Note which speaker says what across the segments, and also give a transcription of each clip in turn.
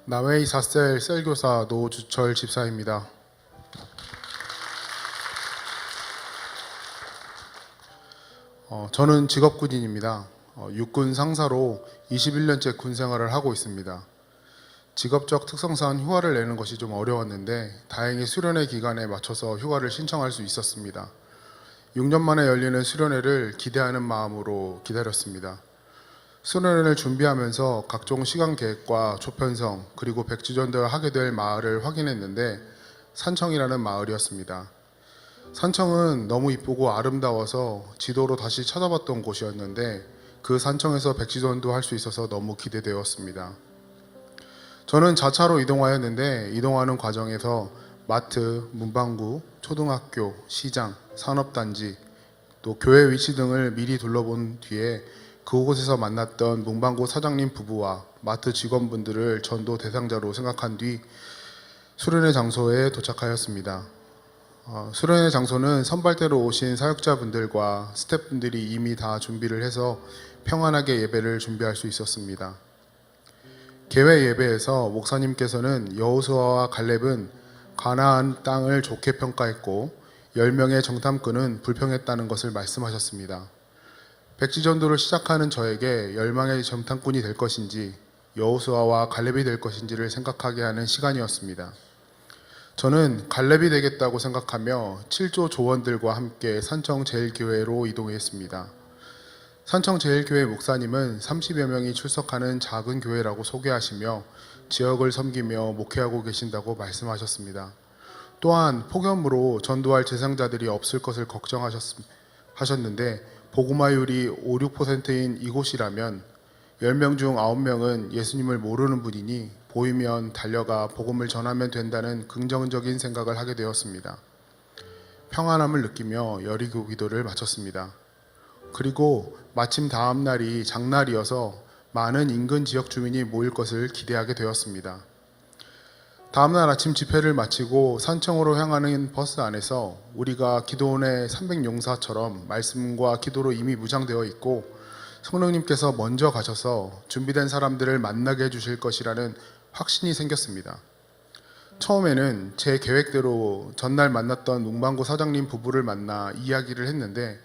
Speaker 1: 남해이 4셀 셀교사 노주철 집사입니다. 저는 직업군인입니다. 육군 상사로 21년째 군 생활을 하고 있습니다. 직업적 특성상 휴가를 내는 것이 좀 어려웠는데 다행히 수련회 기간에 맞춰서 휴가를 신청할 수 있었습니다. 6년 만에 열리는 수련회를 기대하는 마음으로 기다렸습니다. 수련회를 준비하면서 각종 시간 계획과 조편성 그리고 백지전도를 하게 될 마을을 확인했는데 산청이라는 마을이었습니다. 산청은 너무 이쁘고 아름다워서 지도로 다시 찾아봤던 곳이었는데 그 산청에서 백지전도 할 수 있어서 너무 기대되었습니다. 저는 자차로 이동하였는데 이동하는 과정에서 마트, 문방구, 초등학교, 시장, 산업단지, 또 교회 위치 등을 미리 둘러본 뒤에 그곳에서 만났던 문방구 사장님 부부와 마트 직원분들을 전도 대상자로 생각한 뒤 수련회 장소에 도착하였습니다. 수련회 장소는 선발대로 오신 사역자분들과 스태프분들이 이미 다 준비를 해서 평안하게 예배를 준비할 수 있었습니다. 개회 예배에서 목사님께서는 여호수아와 갈렙은 가나안 땅을 좋게 평가했고 10명의 정탐꾼은 불평했다는 것을 말씀하셨습니다. 백지전도를 시작하는 저에게 열망의 정탐꾼이 될 것인지 여호수아와 갈렙이 될 것인지를 생각하게 하는 시간이었습니다. 저는 갈렙이 되겠다고 생각하며 7조 조원들과 함께 산청제일교회로 이동했습니다. 산청제일교회 목사님은 30여 명이 출석하는 작은 교회라고 소개하시며 지역을 섬기며 목회하고 계신다고 말씀하셨습니다. 또한 폭염으로 전도할 대상자들이 없을 것을 걱정하셨는데 복음화율이 5, 6%인 이곳이라면 10명 중 9명은 예수님을 모르는 분이니 보이면 달려가 복음을 전하면 된다는 긍정적인 생각을 하게 되었습니다. 평안함을 느끼며 여리고 기도를 마쳤습니다. 그리고 마침 다음 날이 장날이어서 많은 인근 지역 주민이 모일 것을 기대하게 되었습니다. 다음날 아침 집회를 마치고 산청으로 향하는 버스 안에서 우리가 기도원의 300용사처럼 말씀과 기도로 이미 무장되어 있고 성령님께서 먼저 가셔서 준비된 사람들을 만나게 해주실 것이라는 확신이 생겼습니다. 처음에는 제 계획대로 전날 만났던 문방구 사장님 부부를 만나 이야기를 했는데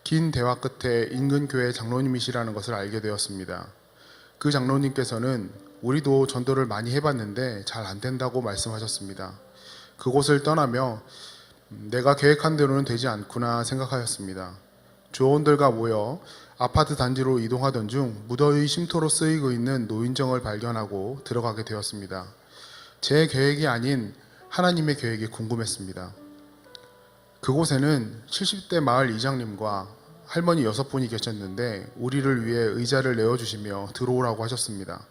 Speaker 1: 긴 대화 끝에 인근 교회 장로님이시라는 것을 알게 되었습니다. 그 장로님께서는 우리도 전도를 많이 해봤는데 잘 안 된다고 말씀하셨습니다. 그곳을 떠나며 내가 계획한 대로는 되지 않구나 생각하였습니다. 조원들과 모여 아파트 단지로 이동하던 중 무더위 쉼터로 쓰이고 있는 노인정을 발견하고 들어가게 되었습니다. 제 계획이 아닌 하나님의 계획이 궁금했습니다. 그곳에는 70대 마을 이장님과 할머니 6분이 계셨는데 우리를 위해 의자를 내어주시며 들어오라고 하셨습니다.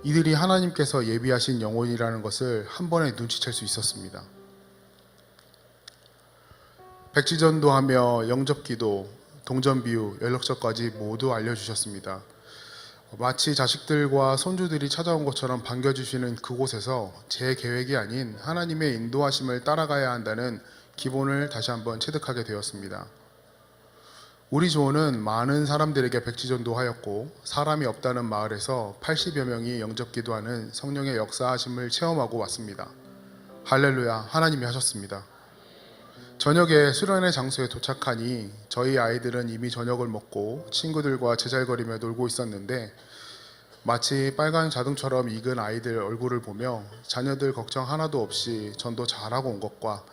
Speaker 1: 이들이 하나님께서 예비하신 영혼이라는 것을 한 번에 눈치챌 수 있었습니다. 백지전도하며 영접기도, 동전비유, 연락처까지 모두 알려주셨습니다. 마치 자식들과 손주들이 찾아온 것처럼 반겨주시는 그곳에서 제 계획이 아닌 하나님의 인도하심을 따라가야 한다는 기본을 다시 한번 체득하게 되었습니다. 우리 조원은 많은 사람들에게 백지전도하였고 사람이 없다는 마을에서 80여 명이 영접기도하는 성령의 역사하심을 체험하고 왔습니다. 할렐루야, 하나님이 하셨습니다. 저녁에 수련회 장소에 도착하니 저희 아이들은 이미 저녁을 먹고 친구들과 제잘거리며 놀고 있었는데 마치 빨간 자동처럼 익은 아이들 얼굴을 보며 자녀들 걱정 하나도 없이 전도 잘하고 온 것과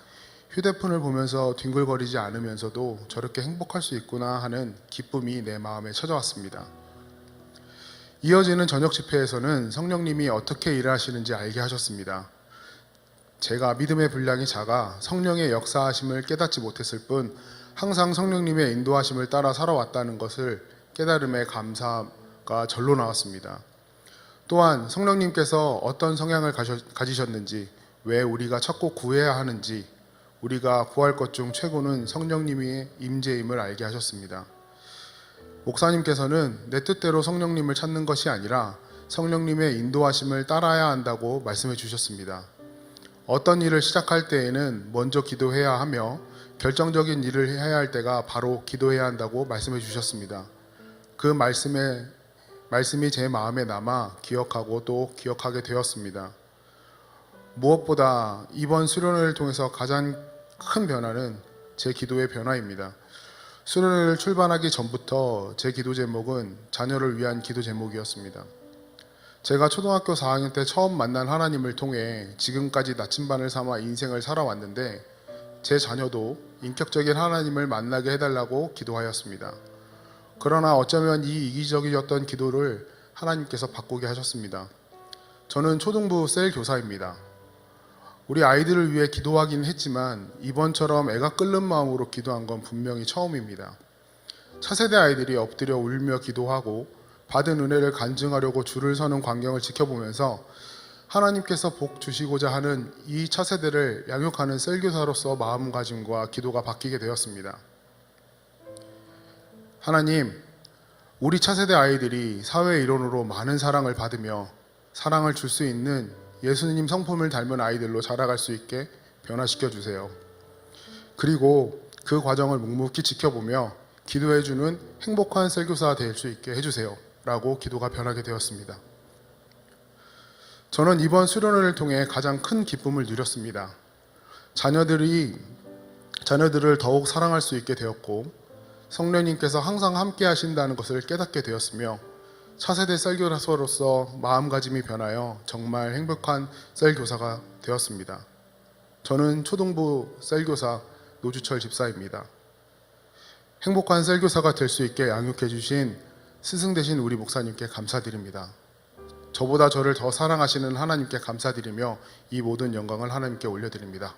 Speaker 1: 휴대폰을 보면서 뒹굴거리지 않으면서도 저렇게 행복할 수 있구나 하는 기쁨이 내 마음에 찾아왔습니다. 이어지는 저녁 집회에서는 성령님이 어떻게 일하시는지 알게 하셨습니다. 제가 믿음의 분량이 작아 성령의 역사하심을 깨닫지 못했을 뿐 항상 성령님의 인도하심을 따라 살아왔다는 것을 깨달음의 감사가 절로 나왔습니다. 또한 성령님께서 어떤 성향을 가지셨는지, 왜 우리가 찾고 구해야 하는지, 우리가 구할 것 중 최고는 성령님의 임재임을 알게 하셨습니다. 목사님께서는 내 뜻대로 성령님을 찾는 것이 아니라 성령님의 인도하심을 따라야 한다고 말씀해 주셨습니다. 어떤 일을 시작할 때에는 먼저 기도해야 하며 결정적인 일을 해야 할 때가 바로 기도해야 한다고 말씀해 주셨습니다. 그 말씀에 말씀이 제 마음에 남아 기억하고 또 기억하게 되었습니다. 무엇보다 이번 수련회를 통해서 가장 큰 변화는 제 기도의 변화입니다. 수련회를 출발하기 전부터 제 기도 제목은 자녀를 위한 기도 제목이었습니다. 제가 초등학교 4학년 때 처음 만난 하나님을 통해 지금까지 나침반을 삼아 인생을 살아왔는데 제 자녀도 인격적인 하나님을 만나게 해달라고 기도하였습니다. 그러나 어쩌면 이 이기적이었던 기도를 하나님께서 바꾸게 하셨습니다. 저는 초등부 셀 교사입니다. 우리 아이들을 위해 기도하긴 했지만 이번처럼 애가 끓는 마음으로 기도한 건 분명히 처음입니다. 차세대 아이들이 엎드려 울며 기도하고 받은 은혜를 간증하려고 줄을 서는 광경을 지켜보면서 하나님께서 복 주시고자 하는 이 차세대를 양육하는 셀교사로서 마음가짐과 기도가 바뀌게 되었습니다. 하나님, 우리 차세대 아이들이 사회 일원으로 많은 사랑을 받으며 사랑을 줄 수 있는 예수님 성품을 닮은 아이들로 자라갈 수 있게 변화시켜 주세요. 그리고 그 과정을 묵묵히 지켜보며 기도해주는 행복한 셀교사가 될 수 있게 해주세요 라고 기도가 변하게 되었습니다. 저는 이번 수련회를 통해 가장 큰 기쁨을 누렸습니다. 자녀들을 더욱 사랑할 수 있게 되었고 성령님께서 항상 함께 하신다는 것을 깨닫게 되었으며 차세대 셀교사로서 마음가짐이 변하여 정말 행복한 셀교사가 되었습니다. 저는 초등부 셀교사 노주철 집사입니다. 행복한 셀교사가 될 수 있게 양육해 주신 스승 되신 우리 목사님께 감사드립니다. 저보다 저를 더 사랑하시는 하나님께 감사드리며 이 모든 영광을 하나님께 올려드립니다.